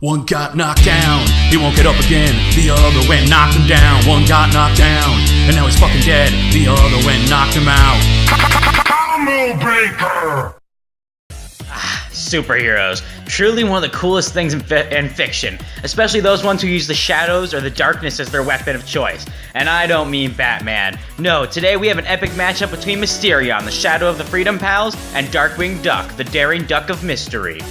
One got knocked down, he won't get up again. The other went knocked him down. One got knocked down, and now he's fucking dead. The other went knocked him out. Combo breaker! Superheroes. Truly one of the coolest things in fiction, especially those ones who use the shadows or the darkness as their weapon of choice. And I don't mean Batman. No, today we have an epic matchup between Mysterion, the Shadow of the Freedom Pals, and Darkwing Duck, the Daring Duck of Mystery.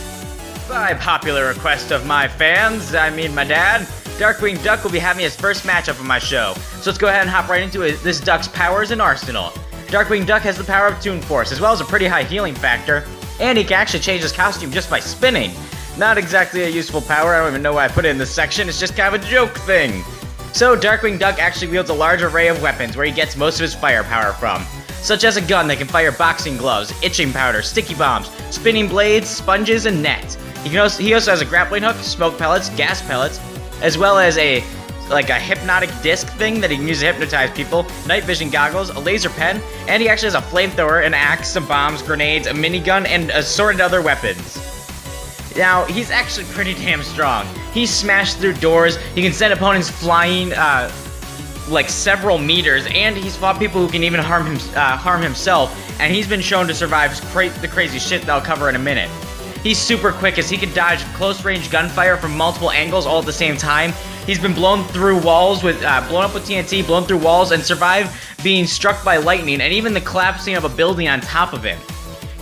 By popular request of my fans, I mean my dad, Darkwing Duck will be having his first matchup on my show. So let's go ahead and hop right into this duck's powers and arsenal. Darkwing Duck has the power of Toon Force, as well as a pretty high healing factor, and he can actually change his costume just by spinning. Not exactly a useful power, I don't even know why I put it in this section, it's just kind of a joke thing. So Darkwing Duck actually wields a large array of weapons where he gets most of his firepower from, such as a gun that can fire boxing gloves, itching powder, sticky bombs, spinning blades, sponges, and nets. He also has a grappling hook, smoke pellets, gas pellets, as well as a hypnotic disc thing that he can use to hypnotize people, night vision goggles, a laser pen, and he actually has a flamethrower, an axe, some bombs, grenades, a minigun, and assorted other weapons. Now, he's actually pretty damn strong. He smashed through doors, he can send opponents flying like several meters, and he's fought people who can even harm himself, and he's been shown to survive the crazy shit that I'll cover in a minute. He's super quick as he can dodge close-range gunfire from multiple angles all at the same time. He's been blown through walls blown up with TNT, blown through walls, and survived being struck by lightning, and even the collapsing of a building on top of him.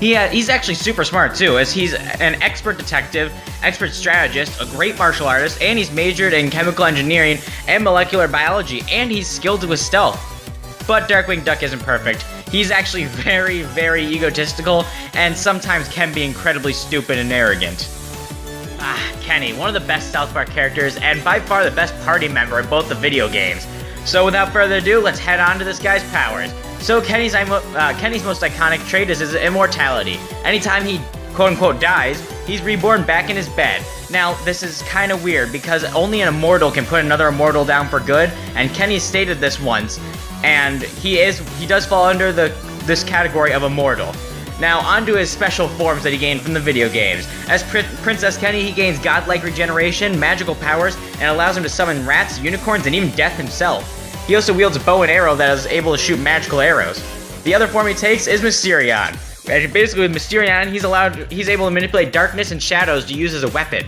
He's actually super smart too, as he's an expert detective, expert strategist, a great martial artist, and he's majored in chemical engineering and molecular biology, and he's skilled with stealth. But Darkwing Duck isn't perfect. He's actually very, very egotistical, and sometimes can be incredibly stupid and arrogant. Kenny, one of the best South Park characters, and by far the best party member in both the video games. So without further ado, let's head on to this guy's powers. So Kenny's most iconic trait is his immortality. Anytime he quote-unquote dies, he's reborn back in his bed. Now, this is kind of weird, because only an immortal can put another immortal down for good, and Kenny stated this once, and he does fall under this category of immortal. Now, onto his special forms that he gained from the video games. As Princess Kenny, he gains godlike regeneration, magical powers, and allows him to summon rats, unicorns, and even death himself. He also wields a bow and arrow that is able to shoot magical arrows. The other form he takes is Mysterion. Basically, with Mysterion, he's able to manipulate darkness and shadows to use as a weapon.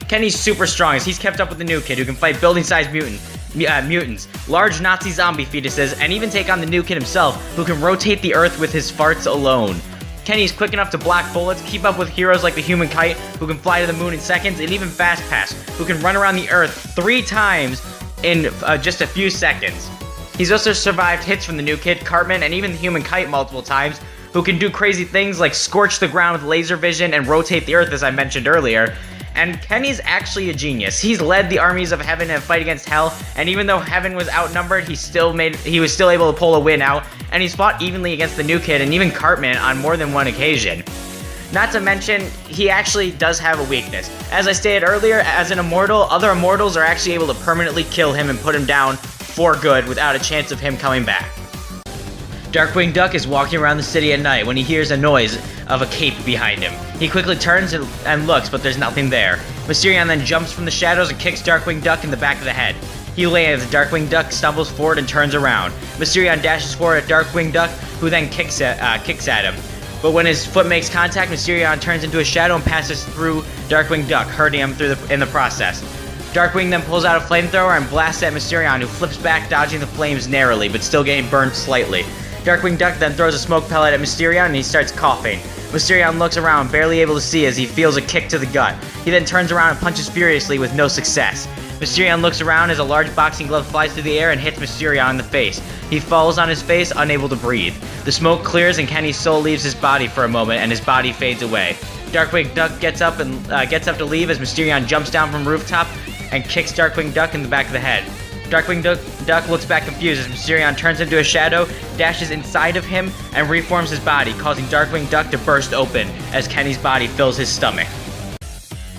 Kenny's super strong, as he's kept up with the new kid who can fight building-sized mutants, large Nazi zombie fetuses, and even take on the new kid himself, who can rotate the earth with his farts alone. Kenny's quick enough to block bullets, keep up with heroes like the Human Kite, who can fly to the moon in seconds, and even Fast Pass, who can run around the earth 3 times in just a few seconds. He's also survived hits from the new kid, Cartman, and even the Human Kite multiple times, who can do crazy things like scorch the ground with laser vision and rotate the earth, as I mentioned earlier. And Kenny's actually a genius. He's led the armies of heaven in a fight against hell, and even though heaven was outnumbered, he was still able to pull a win out, and he's fought evenly against the new kid and even Cartman on more than one occasion. Not to mention, he actually does have a weakness. As I stated earlier, as an immortal, other immortals are actually able to permanently kill him and put him down for good without a chance of him coming back. Darkwing Duck is walking around the city at night when he hears a noise of a cape behind him. He quickly turns and looks, but there's nothing there. Mysterion then jumps from the shadows and kicks Darkwing Duck in the back of the head. He lands, Darkwing Duck stumbles forward and turns around. Mysterion dashes forward at Darkwing Duck, who then kicks at him. But when his foot makes contact, Mysterion turns into a shadow and passes through Darkwing Duck, hurting him in the process. Darkwing then pulls out a flamethrower and blasts at Mysterion, who flips back, dodging the flames narrowly, but still getting burned slightly. Darkwing Duck then throws a smoke pellet at Mysterion and he starts coughing. Mysterion looks around, barely able to see as he feels a kick to the gut. He then turns around and punches furiously with no success. Mysterion looks around as a large boxing glove flies through the air and hits Mysterion in the face. He falls on his face, unable to breathe. The smoke clears and Kenny's soul leaves his body for a moment and his body fades away. Darkwing Duck gets up to leave as Mysterion jumps down from the rooftop and kicks Darkwing Duck in the back of the head. Darkwing Duck looks back confused as Mysterion turns into a shadow, dashes inside of him, and reforms his body, causing Darkwing Duck to burst open as Kenny's body fills his stomach.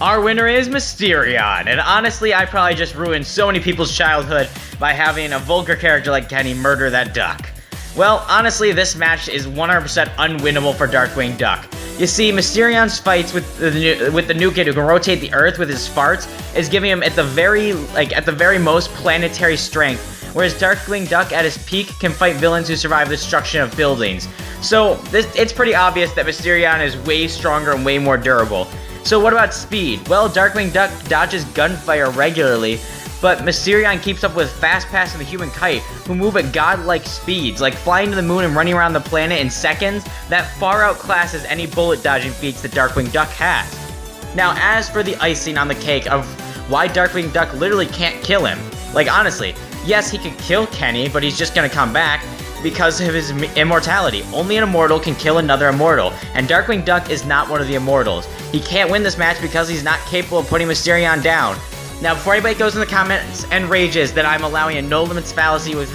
Our winner is Mysterion, and honestly, I probably just ruined so many people's childhood by having a vulgar character like Kenny murder that duck. Well, honestly, this match is 100% unwinnable for Darkwing Duck. You see, Mysterion's fights with the new kid who can rotate the Earth with his farts is giving him at the very most planetary strength, whereas Darkwing Duck at his peak can fight villains who survive the destruction of buildings. So it's pretty obvious that Mysterion is way stronger and way more durable. So what about speed? Well, Darkwing Duck dodges gunfire regularly, but Mysterion keeps up with Fastpass and the Human Kite, who move at godlike speeds, like flying to the moon and running around the planet in seconds, that far outclasses any bullet dodging feats that Darkwing Duck has. Now, as for the icing on the cake of why Darkwing Duck literally can't kill him, like honestly, yes, he could kill Kenny, but he's just gonna come back because of his immortality. Only an immortal can kill another immortal, and Darkwing Duck is not one of the immortals. He can't win this match because he's not capable of putting Mysterion down. Now, before anybody goes in the comments and rages that I'm allowing a no limits fallacy with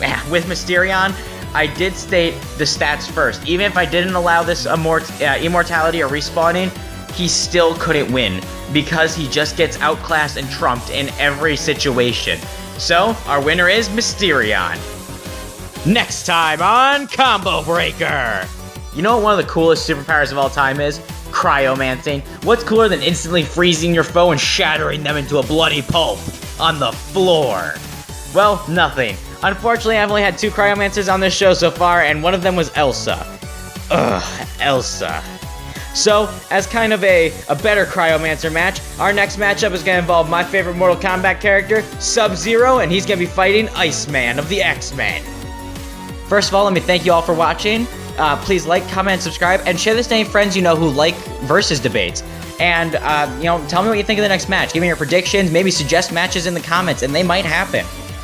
Mysterion, I did state the stats first. Even if I didn't allow this immortality or respawning, he still couldn't win because he just gets outclassed and trumped in every situation. So, our winner is Mysterion. Next time on Combo Breaker! You know what one of the coolest superpowers of all time is? Cryomancy. What's cooler than instantly freezing your foe and shattering them into a bloody pulp on the floor? Well, nothing. Unfortunately, I've only had 2 Cryomancers on this show so far, and one of them was Elsa. Ugh, Elsa. So, as kind of a better Cryomancer match, our next matchup is going to involve my favorite Mortal Kombat character, Sub-Zero, and he's going to be fighting Iceman of the X-Men. First of all, let me thank you all for watching. Please like, comment, and subscribe, and share this to any friends you know who like versus debates. And, tell me what you think of the next match. Give me your predictions, maybe suggest matches in the comments, and they might happen.